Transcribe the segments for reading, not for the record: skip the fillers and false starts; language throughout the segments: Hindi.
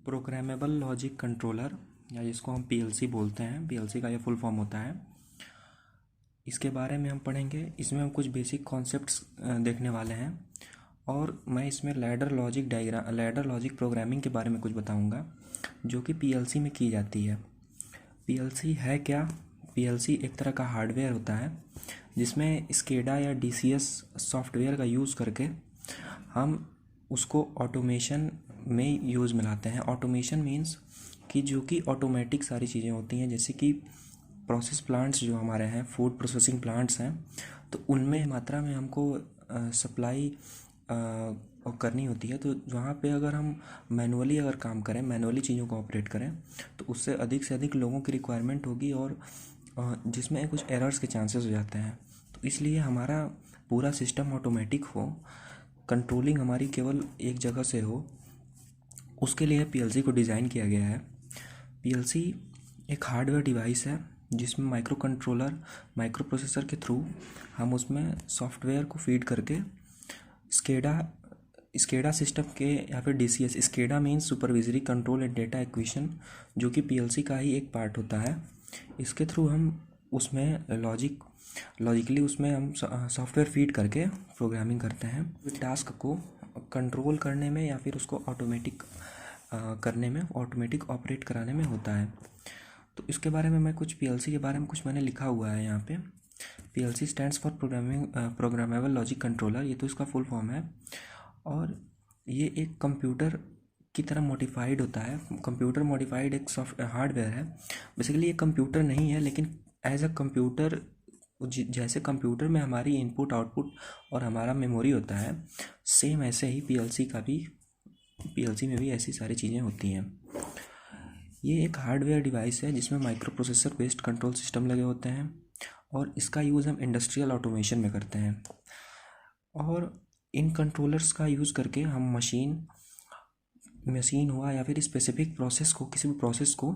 प्रोग्रामेबल लॉजिक कंट्रोलर, या जिसको हम पीएलसी बोलते हैं, पीएलसी का ये फुल फॉर्म होता है। इसके बारे में हम पढ़ेंगे। इसमें हम कुछ बेसिक कॉन्सेप्ट्स देखने वाले हैं, और मैं इसमें लैडर लॉजिक प्रोग्रामिंग के बारे में कुछ बताऊंगा, जो कि पीएलसी में की जाती है। पीएलसी है क्या? पीएलसी एक तरह का हार्डवेयर होता है जिसमें स्केडा या डीसीएस सॉफ्टवेयर का यूज़ करके हम उसको ऑटोमेशन में यूज़ में लाते हैं। ऑटोमेशन मीन्स कि जो कि ऑटोमेटिक सारी चीज़ें होती हैं, जैसे कि प्रोसेस प्लांट्स जो हमारे हैं, फूड प्रोसेसिंग प्लांट्स हैं, तो उनमें मात्रा में हमको सप्लाई करनी होती है। तो वहाँ पे अगर हम मैनुअली अगर काम करें, मैनुअली चीज़ों को ऑपरेट करें, तो उससे अधिक से अधिक लोगों की रिक्वायरमेंट होगी, और जिसमें कुछ एरर्स के चांसेस हो जाते हैं। तो इसलिए हमारा पूरा सिस्टम ऑटोमेटिक हो, कंट्रोलिंग हमारी केवल एक जगह से हो, उसके लिए पीएलसी को डिज़ाइन किया गया है। पीएलसी एक हार्डवेयर डिवाइस है जिसमें माइक्रो कंट्रोलर, माइक्रो प्रोसेसर के थ्रू हम उसमें सॉफ्टवेयर को फीड करके स्केडा सिस्टम के, या फिर DCS, SCADA means supervisory control and data acquisition, जो कि पीएलसी का ही एक पार्ट होता है। इसके थ्रू हम उसमें लॉजिकली उसमें हम सॉफ्टवेयर फीड करके प्रोग्रामिंग करते हैं। टास्क को कंट्रोल करने में या फिर उसको ऑटोमेटिक करने में, ऑटोमेटिक ऑपरेट कराने में होता है। तो इसके बारे में मैं कुछ पीएलसी के बारे में कुछ मैंने लिखा हुआ है यहाँ पे। PLC stands for programmable logic controller, ये तो इसका फुल फॉर्म है। और ये एक कंप्यूटर की तरह मॉडिफाइड होता है। कंप्यूटर मॉडिफाइड एक हार्डवेयर है। बेसिकली ये कंप्यूटर नहीं है, लेकिन एज अ कंप्यूटर, जैसे कंप्यूटर में हमारी इनपुट आउटपुट और हमारा मेमोरी होता है, सेम ऐसे ही पीएलसी में भी ऐसी सारी चीज़ें होती हैं। ये एक हार्डवेयर डिवाइस है जिसमें micro processor based control system लगे होते हैं, और इसका यूज़ हम इंडस्ट्रियल ऑटोमेशन में करते हैं। और इन कंट्रोलर्स का यूज़ करके हम मशीन हुआ या फिर स्पेसिफिक प्रोसेस को, किसी भी प्रोसेस को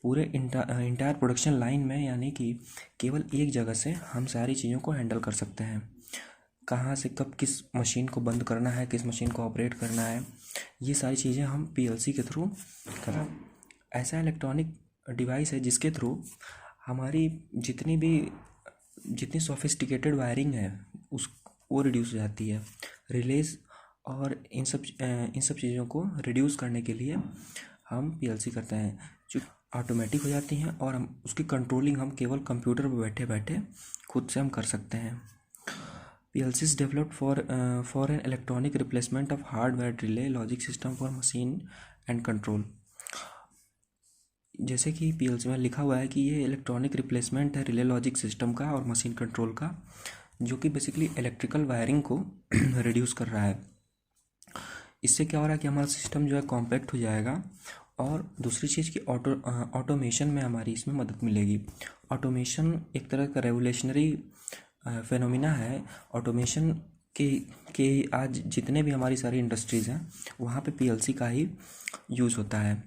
पूरे इंटायर प्रोडक्शन लाइन में, यानी कि केवल एक जगह से हम सारी चीज़ों को हैंडल कर सकते हैं। कहाँ से कब किस मशीन को बंद करना है, किस मशीन को ऑपरेट करना है, ये सारी चीज़ें हम पीएलसी के थ्रू करें। ऐसा इलेक्ट्रॉनिक डिवाइस है जिसके थ्रू हमारी जितनी सोफिस्टिकेटेड वायरिंग है वो रिड्यूस हो जाती है। रिलेज और इन सब चीज़ों को रिड्यूस करने के लिए हम पीएलसी करते हैं, जो ऑटोमेटिक हो जाती हैं, और हम उसकी कंट्रोलिंग हम केवल कंप्यूटर पर बैठे बैठे खुद से हम कर सकते हैं। PLC is developed for an electronic replacement of hardware relay logic system for machine and control. जैसे कि पीएलसी में लिखा हुआ है कि ये इलेक्ट्रॉनिक रिप्लेसमेंट है रिले लॉजिक सिस्टम का और मशीन कंट्रोल का, जो कि बेसिकली इलेक्ट्रिकल वायरिंग को रिड्यूस कर रहा है। इससे क्या हो रहा है कि हमारा सिस्टम जो है कॉम्पैक्ट हो जाएगा, और दूसरी चीज़ की ऑटोमेशन में हमारी इसमें मदद मिलेगी। ऑटोमेशन एक तरह का रेवोल्यूशनरी फेनोमिना है। ऑटोमेशन के आज जितने भी हमारी सारी इंडस्ट्रीज़ हैं, वहाँ पे पीएलसी का ही यूज़ होता है।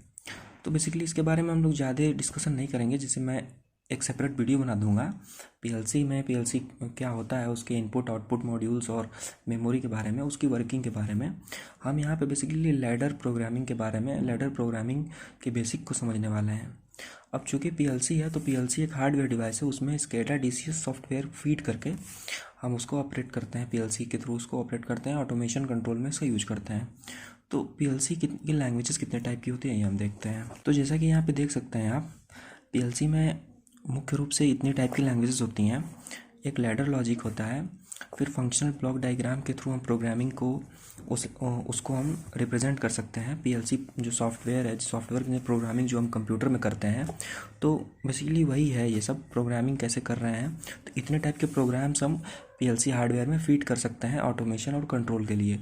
तो बेसिकली इसके बारे में हम लोग ज़्यादा डिस्कशन नहीं करेंगे, जिसे मैं एक सेपरेट वीडियो बना दूंगा। पीएलसी क्या होता है, उसके इनपुट आउटपुट मॉड्यूल्स और मेमोरी के बारे में, उसकी वर्किंग के बारे में हम यहाँ पे बेसिकली लैडर प्रोग्रामिंग के बेसिक को समझने वाले हैं। अब चूँकि पीएलसी है, तो पीएलसी एक हार्डवेयर डिवाइस है, उसमें स्केडा डीसीएस सॉफ्टवेयर फीड करके हम उसको ऑपरेट करते हैं, पीएलसी के थ्रू उसको ऑपरेट करते हैं, ऑटोमेशन कंट्रोल में इसका यूज करते हैं। तो पीएलसी की लैंग्वेजेस कितने टाइप की होती है ये हम देखते हैं। तो जैसा कि यहाँ पे देख सकते हैं आप, पीएलसी में मुख्य रूप से इतनी टाइप की लैंग्वेजेस होती हैं। एक लैडर लॉजिक होता है, फिर फंक्शनल ब्लॉक डायग्राम के थ्रू हम प्रोग्रामिंग को उसको हम रिप्रेजेंट कर सकते हैं। पीएलसी जो सॉफ्टवेयर है, सॉफ्टवेयर की प्रोग्रामिंग जो हम कंप्यूटर में करते हैं, तो बेसिकली वही है ये सब प्रोग्रामिंग कैसे कर रहे हैं। तो इतने टाइप के प्रोग्राम्स हम पीएलसी हार्डवेयर में फीड कर सकते हैं ऑटोमेशन और कंट्रोल के लिए।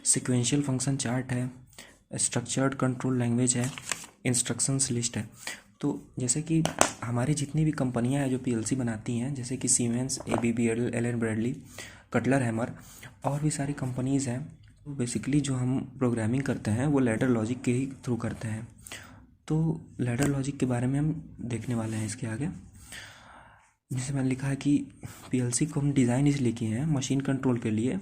सिक्वेंशियल फंक्शन चार्ट है, स्ट्रक्चर्ड कंट्रोल लैंग्वेज है, इंस्ट्रक्शंस लिस्ट है। तो जैसे कि हमारी जितनी भी कंपनियां हैं जो पीएलसी बनाती हैं, जैसे कि Siemens, ABB, Allen Bradley, Cutler Hammer, और भी सारी कंपनीज़ हैं, तो बेसिकली जो हम प्रोग्रामिंग करते हैं वो लैडर लॉजिक के ही थ्रू करते हैं। तो लैडर लॉजिक के बारे में हम देखने वाले हैं इसके आगे। जैसे मैंने लिखा है कि पीएलसी को हम डिज़ाइन इसलिए किए हैं मशीन कंट्रोल के लिए,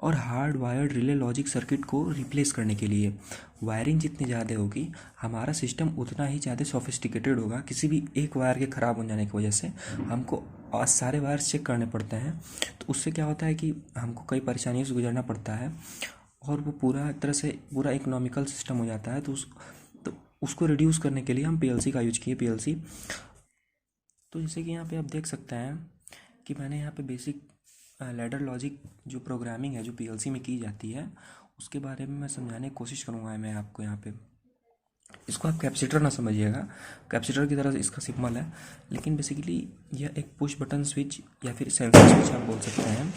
और hard wired relay logic circuit को रिप्लेस करने के लिए। वायरिंग जितनी ज़्यादा होगी हमारा सिस्टम उतना ही ज़्यादा सोफिस्टिकेटेड होगा। किसी भी एक वायर के ख़राब हो जाने की वजह से हमको सारे वायर्स चेक करने पड़ते हैं, तो उससे क्या होता है कि हमको कई परेशानियों से गुजरना पड़ता है और वो पूरा तरह से पूरा इकोनॉमिकल सिस्टम हो जाता है। तो उसको रिड्यूस करने के लिए हम पीएलसी का यूज किए। पीएलसी तो जैसे कि यहाँ पे आप देख सकते हैं कि मैंने यहाँ पे बेसिक लैडर लॉजिक जो प्रोग्रामिंग है जो पीएलसी में की जाती है उसके बारे में मैं समझाने की कोशिश करूँगा मैं आपको यहाँ पे। इसको आप कैपेसिटर ना समझिएगा, कैपेसिटर की तरह इसका सिंबल है, लेकिन बेसिकली यह एक पुश बटन स्विच या फिर सेंसर स्विच आप बोल सकते हैं,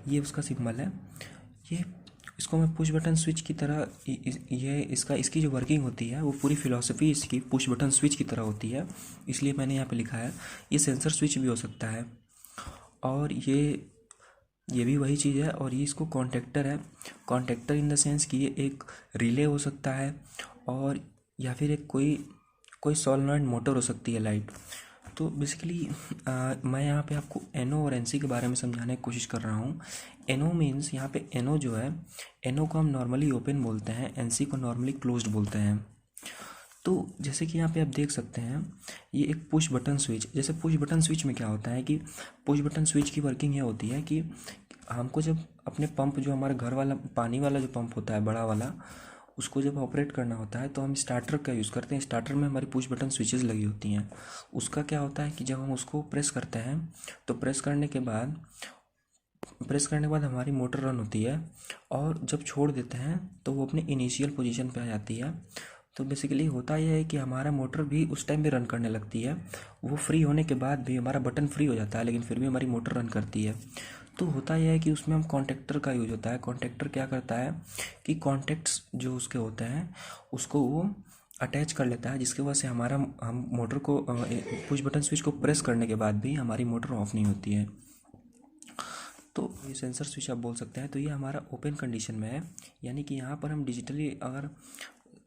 ये उसका सिंबल है। ये इसको मैं पुश बटन स्विच की तरह ये इसकी जो वर्किंग होती है वो पूरी फिलॉसफी इसकी पुश बटन स्विच की तरह होती है, इसलिए मैंने यहाँ पे लिखा है। ये सेंसर स्विच भी हो सकता है और ये भी वही चीज़ है। और ये इसको कॉन्टेक्टर है, कॉन्टेक्टर इन द सेंस कि ये एक रिले हो सकता है और या फिर एक कोई सॉलोनॉइड मोटर हो सकती है लाइट। तो बेसिकली मैं यहाँ पे आपको एनओ और एनसी के बारे में समझाने की कोशिश कर रहा हूँ। एनओ मीन्स यहाँ पे एनओ जो है, एनओ को हम नॉर्मली ओपन बोलते हैं, एनसी को नॉर्मली क्लोज्ड बोलते हैं। तो जैसे कि यहाँ पे आप देख सकते हैं ये एक पुश बटन स्विच, जैसे पुश बटन स्विच में क्या होता है कि पुश बटन स्विच की वर्किंग ये होती है कि हमको जब अपने पंप जो हमारा घर वाला पानी वाला जो पंप होता है बड़ा वाला, उसको जब ऑपरेट करना होता है तो हम स्टार्टर का यूज़ करते हैं। स्टार्टर में हमारी पुश बटन स्विचेस लगी होती हैं। उसका क्या होता है कि जब हम उसको प्रेस करते हैं तो प्रेस करने के बाद हमारी मोटर रन होती है और जब छोड़ देते हैं तो वो अपने इनिशियल पोजीशन पे आ जाती है। तो बेसिकली होता यह है कि हमारा मोटर भी उस टाइम भी रन करने लगती है। वो फ्री होने के बाद भी हमारा बटन फ्री हो जाता है लेकिन फिर भी हमारी मोटर रन करती है। तो होता यह है कि उसमें हम कॉन्टेक्टर का यूज होता है। कॉन्टेक्टर क्या करता है कि कॉन्टेक्ट्स जो उसके होते हैं उसको वो अटैच कर लेता है, जिसकी वजह से हम मोटर को पुश बटन स्विच को प्रेस करने के बाद भी हमारी मोटर ऑफ नहीं होती है। तो ये सेंसर स्विच आप बोल सकते हैं। तो ये हमारा ओपन कंडीशन में है, यानी कि यहाँ पर हम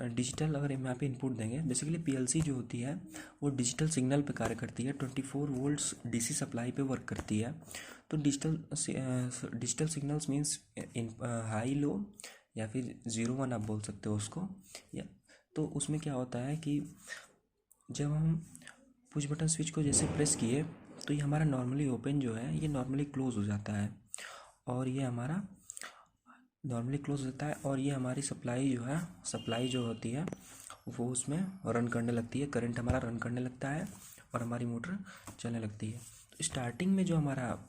डिजिटल अगर यहाँ पे इनपुट देंगे। बेसिकली पीएलसी जो होती है वो डिजिटल सिग्नल पे कार्य करती है, 24 वोल्ट्स डीसी सप्लाई पे वर्क करती है। तो digital signals means high low या फिर 0 1 आप बोल सकते हो उसको। या तो उसमें क्या होता है कि जब हम पुश बटन स्विच को जैसे प्रेस किए तो ये हमारा नॉर्मली ओपन जो है ये नॉर्मली क्लोज हो जाता है और ये हमारा नॉर्मली क्लोज होता है और ये हमारी सप्लाई जो होती है वो उसमें रन करने लगती है, करंट हमारा रन करने लगता है और हमारी मोटर चलने लगती है। तो स्टार्टिंग में जो हमारा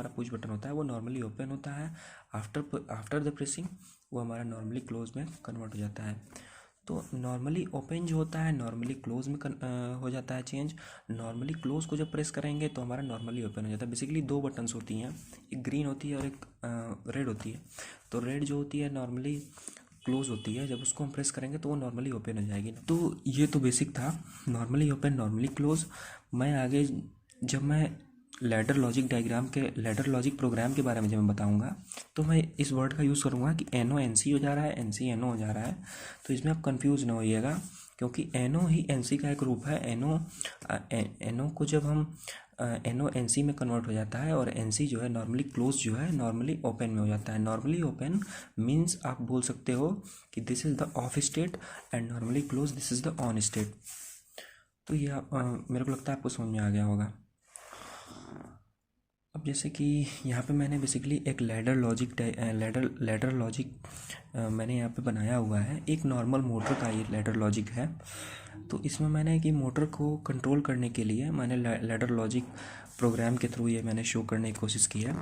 पुश बटन होता है वो नॉर्मली ओपन होता है। आफ्टर द प्रेसिंग वो हमारा नॉर्मली क्लोज में कन्वर्ट हो जाता है। तो नॉर्मली ओपन जो होता है नॉर्मली क्लोज में हो जाता है चेंज। नॉर्मली क्लोज को जब प्रेस करेंगे तो हमारा नॉर्मली ओपन हो जाता है। बेसिकली दो बटन्स होती हैं, एक ग्रीन होती है और एक रेड होती है। तो रेड जो होती है नॉर्मली क्लोज होती है, जब उसको हम प्रेस करेंगे तो वो नॉर्मली ओपन हो जाएगी। तो ये तो बेसिक था, नॉर्मली ओपन नॉर्मली क्लोज। मैं आगे जब मैं लैडर लॉजिक प्रोग्राम के बारे में जब मैं बताऊंगा तो मैं इस वर्ड का यूज़ करूंगा कि एनओ एनसी हो जा रहा है, एनसी एनओ हो जा रहा है। तो इसमें आप कंफ्यूज ना होइएगा क्योंकि एनओ ही एनसी का एक रूप है। एनओ को जब हम एनओ एनसी में कन्वर्ट हो जाता है और एनसी जो है नॉर्मली क्लोज जो है नॉर्मली ओपन में हो जाता है। नॉर्मली ओपन मीन्स आप बोल सकते हो कि this is the of state and normally close this is the on state. तो ये मेरे को लगता है आपको समझ में आ गया होगा। अब जैसे कि यहाँ पे मैंने बेसिकली एक लैडर लॉजिक मैंने यहाँ पे बनाया हुआ है। एक नॉर्मल मोटर का ये लैडर लॉजिक है। तो इसमें मैंने कि मोटर को कंट्रोल करने के लिए मैंने लैडर लॉजिक प्रोग्राम के थ्रू ये मैंने शो करने की कोशिश की है।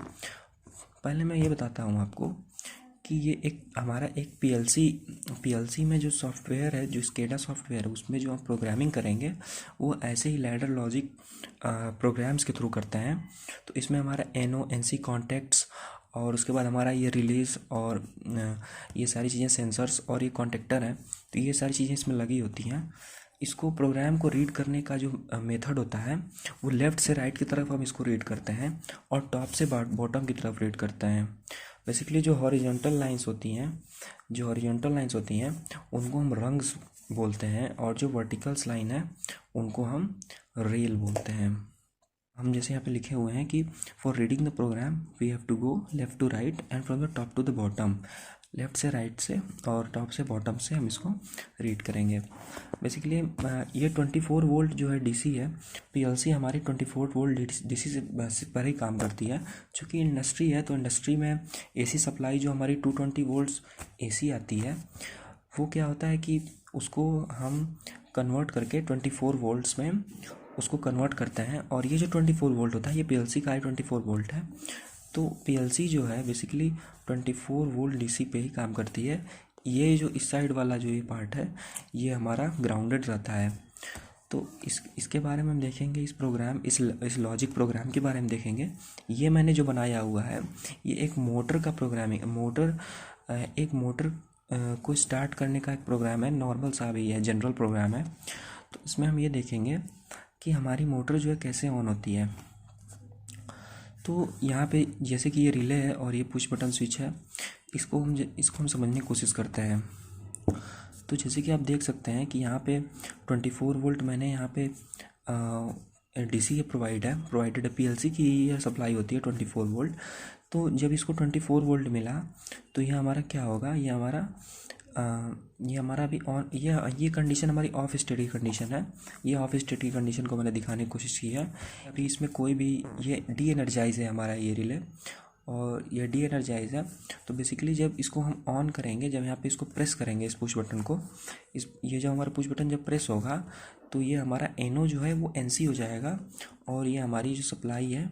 पहले मैं ये बताता हूँ आपको कि ये हमारा एक पीएलसी में जो सॉफ्टवेयर है, जो स्केडा सॉफ्टवेयर है, उसमें जो हम प्रोग्रामिंग करेंगे वो ऐसे ही लैडर लॉजिक प्रोग्राम्स के थ्रू करते हैं। तो इसमें हमारा एनओ एनसी कॉन्टेक्ट्स और उसके बाद हमारा ये रिलीज और ये सारी चीज़ें सेंसर्स और ये कॉन्टेक्टर है, तो ये सारी चीज़ें इसमें लगी होती हैं। इसको प्रोग्राम को रीड करने का जो मेथड होता है वो लेफ़्ट से राइट की तरफ हम इसको रीड करते हैं और टॉप से बॉटम की तरफ रीड करते हैं। बेसिकली जो हॉरिजॉन्टल लाइंस होती हैं उनको हम रंग्स बोलते हैं और जो वर्टिकल्स लाइन है उनको हम रेल बोलते हैं। हम जैसे यहाँ पे लिखे हुए हैं कि for reading the program we have to go left to right and from the top to the bottom, left से राइट से और टॉप से बॉटम से हम इसको रीड करेंगे। बेसिकली ये 24 वोल्ट जो है डीसी है, पीएलसी हमारी 24 वोल्ट डीसी से पर ही काम करती है। चूँकि इंडस्ट्री है तो इंडस्ट्री में एसी सप्लाई जो हमारी 220 वोल्ट्स एसी आती है, वो क्या होता है कि उसको हम कन्वर्ट करके 24 वोल्ट्स में उसको कन्वर्ट करते हैं। और ये जो 24 वोल्ट होता है ये पीएलसी का ही 24 वोल्ट है। तो पीएलसी जो है बेसिकली 24 वोल्ट डीसी पे ही काम करती है। ये जो इस साइड वाला जो ये पार्ट है ये हमारा ग्राउंडेड रहता है। तो इसके बारे में हम देखेंगे, इस प्रोग्राम इस लॉजिक प्रोग्राम के बारे में देखेंगे। ये मैंने जो बनाया हुआ है ये एक मोटर का प्रोग्रामिंग एक मोटर को स्टार्ट करने का एक प्रोग्राम है, नॉर्मल सा भी है, जनरल प्रोग्राम है। तो इसमें हम ये देखेंगे कि हमारी मोटर जो है कैसे ऑन होती है। तो यहाँ पे जैसे कि ये रिले है और ये पुश बटन स्विच है, इसको हम समझने की कोशिश करते हैं। तो जैसे कि आप देख सकते हैं कि यहाँ पे 24 वोल्ट मैंने यहाँ पे डीसी प्रोवाइडेड है, पीएलसी की यह सप्लाई होती है 24 वोल्ट। तो जब इसको 24 वोल्ट मिला तो ये हमारा क्या होगा, ये हमारा अभी ऑन, ये कंडीशन हमारी ऑफ स्टेट की कंडीशन है। ये ऑफ स्टेट की कंडीशन को मैंने दिखाने की कोशिश की है। अभी इसमें कोई भी, ये डी एनर्जाइज है हमारा ये रिले, और ये डी एनर्जाइज है। तो बेसिकली जब इसको हम ऑन करेंगे, जब यहाँ पे इसको प्रेस करेंगे इस पुश बटन को, ये जो हमारा पुश बटन जब प्रेस होगा तो ये हमारा एनो जो है वो एनसी हो जाएगा और ये हमारी जो सप्लाई है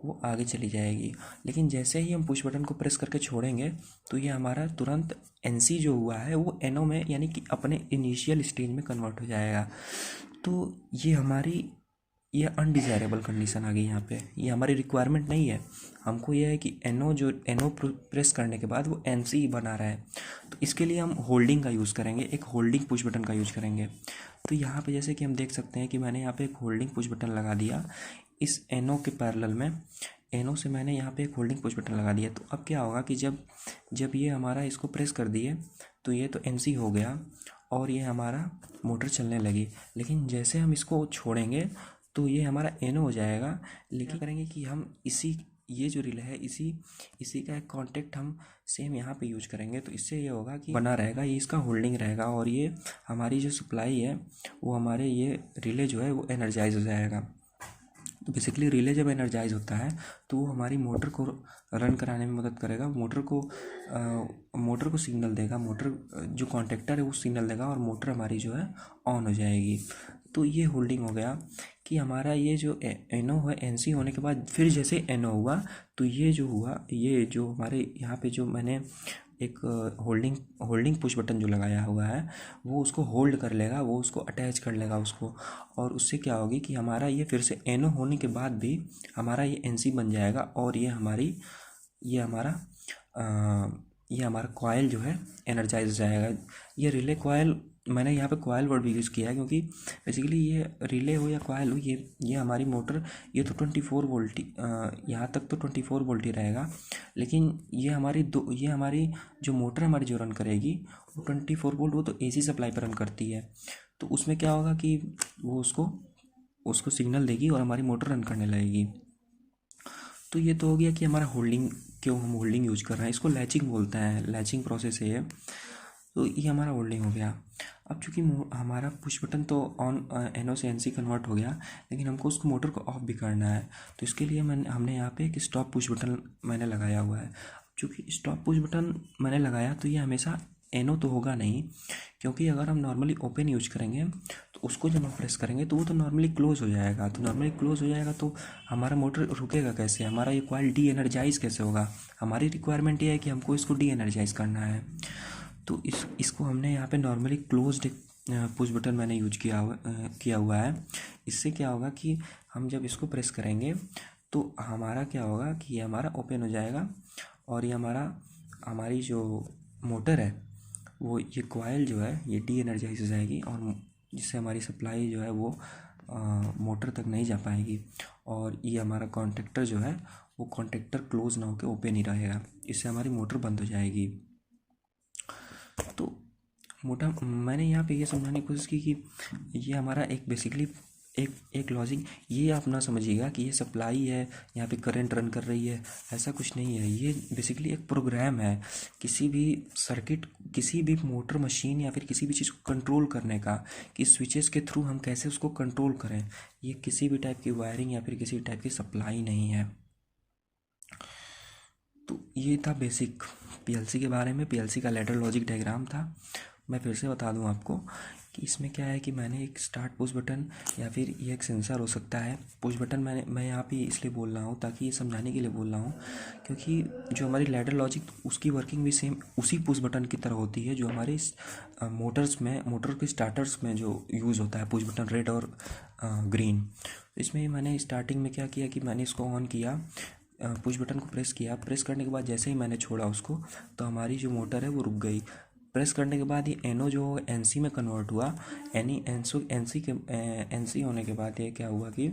वो आगे चली जाएगी। लेकिन जैसे ही हम पुश बटन को प्रेस करके छोड़ेंगे तो ये हमारा तुरंत एनसी जो हुआ है वो एनओ में, यानी कि अपने इनिशियल स्टेज में कन्वर्ट हो जाएगा। तो ये अनडिज़ायरेबल कंडीशन आ गई यहाँ पे। ये हमारी रिक्वायरमेंट नहीं है। हमको ये है कि एनओ प्रेस करने के बाद वो एनसी बना रहा है। तो इसके लिए हम होल्डिंग का यूज़ करेंगे, एक होल्डिंग पुश बटन का यूज़ करेंगे। तो यहाँ पे जैसे कि हम देख सकते हैं कि मैंने यहाँ पे एक होल्डिंग पुश बटन लगा दिया इस एनओ के पैरेलल में। एनओ से मैंने यहाँ पे एक होल्डिंग पुश बटन लगा दिया। तो अब क्या होगा कि जब ये हमारा इसको प्रेस कर दिए तो ये तो एनसी हो गया और ये हमारा मोटर चलने लगी। लेकिन जैसे हम इसको छोड़ेंगे तो ये हमारा एनओ हो जाएगा। लेकिन करेंगे कि हम ये जो रिले है इसी का एक कॉन्टेक्ट हम सेम यहाँ पे यूज करेंगे। तो इससे ये होगा कि बना रहेगा, ये इसका होल्डिंग रहेगा और ये हमारी जो सप्लाई है वो हमारे ये रिले जो है वो एनर्जाइज हो जाएगा। तो बेसिकली रिले जब एनर्जाइज होता है तो वो हमारी मोटर को रन कराने में मदद करेगा। मोटर को सिग्नल देगा, मोटर जो कॉन्टेक्टर है वो सिग्नल देगा और मोटर हमारी जो है ऑन हो जाएगी। तो ये होल्डिंग हो गया कि हमारा ये जो एनओ है, एनसी होने के बाद फिर जैसे एनओ हुआ तो ये जो हमारे यहाँ पे जो मैंने एक होल्डिंग पुश बटन जो लगाया हुआ है वो उसको होल्ड कर लेगा, वो उसको अटैच कर लेगा उसको। और उससे क्या होगी कि हमारा ये फिर से एनओ होने के बाद भी हमारा ये एनसी बन जाएगा और ये हमारा कॉइल जो है एनर्जाइज हो जाएगा। ये रिले कॉइल, मैंने यहाँ पे कॉइल वर्ड भी यूज़ किया है क्योंकि बेसिकली ये रिले हो या कॉइल हो, ये हमारी मोटर, ये तो 24 वोल्ट, यहाँ तक तो 24 वोल्ट ही रहेगा। लेकिन ये हमारी जो मोटर हमारी जो रन करेगी वो 24 वोल्ट, वो तो एसी सप्लाई पर रन करती है। तो उसमें क्या होगा कि वो उसको सिग्नल देगी और हमारी मोटर रन करने लगेगी। तो ये तो हो गया कि हमारा होल्डिंग, क्यों हम होल्डिंग यूज कर रहे हैं, इसको लैचिंग बोलते हैं, लैचिंग प्रोसेस है ये। तो ये हमारा होल्डिंग हो गया। अब चूँकि हमारा पुश बटन तो ऑन एनओ से एनसी कन्वर्ट हो गया, लेकिन हमको उसको मोटर को ऑफ भी करना है। तो इसके लिए हमने यहाँ पे एक स्टॉप पुश बटन मैंने लगाया हुआ है। चूँकि स्टॉप पुश बटन मैंने लगाया तो ये हमेशा एनओ तो होगा नहीं, क्योंकि अगर हम नॉर्मली ओपन यूज करेंगे तो उसको जब हम प्रेस करेंगे तो वो तो नॉर्मली क्लोज हो जाएगा। तो नॉर्मली क्लोज हो जाएगा तो हमारा मोटर रुकेगा कैसे, हमारा ये कॉइल डी एनर्जाइज कैसे होगा। हमारी रिक्वायरमेंट ये है कि हमको इसको डी एनर्जाइज करना है। तो इसको हमने यहाँ पे नॉर्मली क्लोज्ड पुश बटन मैंने यूज किया हुआ है। इससे क्या होगा कि हम जब इसको प्रेस करेंगे तो हमारा क्या होगा कि ये हमारा ओपन हो जाएगा और ये हमारी जो मोटर है वो, ये कॉइल जो है ये डी एनर्जाइज हो जाएगी और जिससे हमारी सप्लाई जो है वो मोटर तक नहीं जा पाएगी। और ये हमारा कॉन्टेक्टर जो है वो कॉन्टेक्टर क्लोज ना होकर ओपन ही रहेगा, इससे हमारी मोटर बंद हो जाएगी। तो मैंने यहाँ पे ये समझाने की कोशिश की कि ये हमारा एक बेसिकली एक एक लॉजिक, ये आप ना समझिएगा कि ये सप्लाई है, यहाँ पे करंट रन कर रही है, ऐसा कुछ नहीं है। ये बेसिकली एक प्रोग्राम है किसी भी सर्किट, किसी भी मोटर मशीन या फिर किसी भी चीज़ को कंट्रोल करने का, कि स्विचेस के थ्रू हम कैसे उसको कंट्रोल करें। ये किसी भी टाइप की वायरिंग या फिर किसी भी टाइप की सप्लाई नहीं है। तो ये था बेसिक पीएलसी के बारे में, पीएलसी का लैडर लॉजिक डायग्राम था। मैं फिर से बता दूं आपको कि इसमें क्या है कि मैंने एक स्टार्ट पुश बटन या फिर ये एक सेंसर हो सकता है। पुश बटन मैं यहाँ पे इसलिए बोल रहा हूँ ताकि ये समझाने के लिए बोल रहा हूँ, क्योंकि जो हमारी लैडर लॉजिक उसकी वर्किंग भी सेम उसी पुश बटन की तरह होती है जो हमारे मोटर्स में, मोटर के स्टार्टर्स में जो यूज़ होता है, पुश बटन रेड और ग्रीन। इसमें मैंने स्टार्टिंग में क्या किया कि मैंने इसको ऑन किया, पुश बटन को प्रेस किया। प्रेस करने के बाद जैसे ही मैंने छोड़ा उसको, तो हमारी जो मोटर है वो रुक गई। प्रेस करने के बाद ये एनओ जो एनसी में कन्वर्ट हुआ। एनसी होने के बाद ये क्या हुआ कि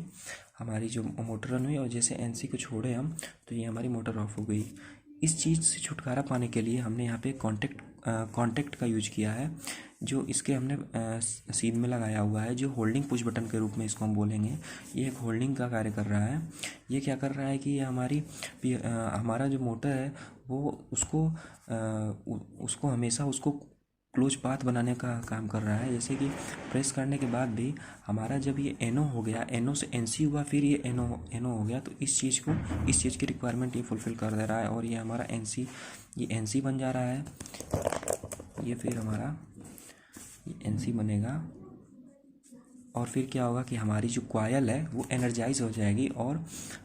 हमारी जो मोटर रन हुई, और जैसे एनसी को छोड़े हम तो ये हमारी मोटर ऑफ हो गई। इस चीज़ से छुटकारा पाने के लिए हमने यहाँ पे कॉन्टेक्ट का यूज किया है, जो इसके हमने सीन में लगाया हुआ है, जो होल्डिंग पुश बटन के रूप में इसको हम बोलेंगे। ये एक होल्डिंग का कार्य कर रहा है। ये क्या कर रहा है कि ये हमारा जो मोटर है वो उसको हमेशा उसको क्लोज पाथ बनाने का काम कर रहा है। जैसे कि प्रेस करने के बाद भी हमारा जब ये एनओ हो गया, एनओ से एनसी हुआ, फिर ये एनओ हो गया, तो इस चीज़ की रिक्वायरमेंट ये फुलफ़िल कर दे रहा है, और ये हमारा एनसी बन जा रहा है। ये फिर हमारा ये एनसी बनेगा, और फिर क्या होगा कि हमारी जो कॉयल है वो एनर्जाइज हो जाएगी और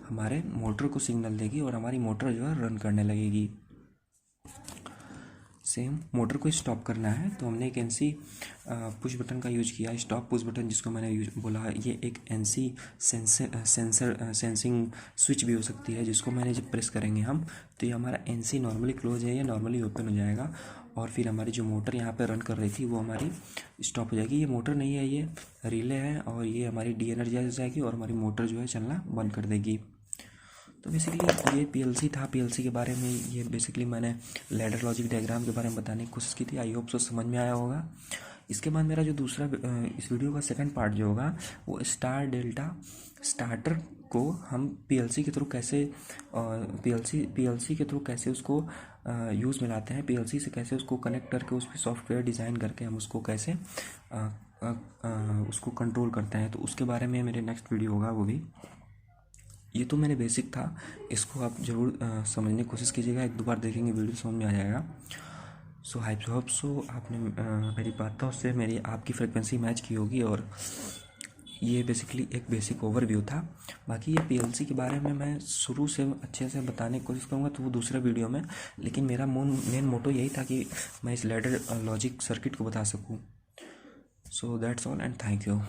हमारे मोटर को सिग्नल देगी, और हमारी मोटर जो है रन करने लगेगी। सेम मोटर को स्टॉप करना है तो हमने एक एनसी पुश बटन का यूज किया, स्टॉप पुश बटन जिसको मैंने बोला। ये एक एनसी सेंसिंग स्विच भी हो सकती है, जिसको मैंने जब प्रेस करेंगे हम, तो ये हमारा एनसी नॉर्मली क्लोज है, ये नॉर्मली ओपन हो जाएगा, और फिर हमारी जो मोटर यहाँ पे रन कर रही थी वो हमारी स्टॉप हो जाएगी। ये मोटर नहीं है, ये रिले है, और ये हमारी डी एनर्जाइज हो जाएगी और हमारी मोटर जो है चलना बंद कर देगी। तो बेसिकली ये पीएलसी था। पीएलसी के बारे में ये बेसिकली मैंने लैडर लॉजिक डायग्राम के बारे में बताने की कोशिश की थी। आई होप सो समझ में आया होगा। इसके बाद मेरा जो दूसरा इस वीडियो का सेकंड पार्ट जो होगा वो स्टार डेल्टा स्टार्टर को हम पीएलसी के थ्रू कैसे पीएलसी के थ्रू कैसे उसको यूज़ में लाते हैं, पीएलसी से कैसे उसको कनेक्ट करके उस पर सॉफ्टवेयर डिज़ाइन करके हम उसको कैसे उसको कंट्रोल करते हैं। तो उसके बारे में मेरे नेक्स्ट वीडियो होगा वो भी। ये तो मेरे बेसिक था, इसको आप ज़रूर समझने की कोशिश कीजिएगा। एक दो बार देखेंगे वीडियो समझ में आ जाएगा। सो होप सो आपने मेरी बातों से मेरी आपकी फ्रिक्वेंसी मैच की होगी, और ये बेसिकली एक बेसिक ओवरव्यू था। बाकी ये पीएलसी के बारे में मैं शुरू से अच्छे से बताने की कोशिश करूँगा तो वो दूसरे वीडियो में, लेकिन मेरा मेन मोटो यही था कि मैं इस लैडर लॉजिक सर्किट को बता सकूँ। So that's all and thank you.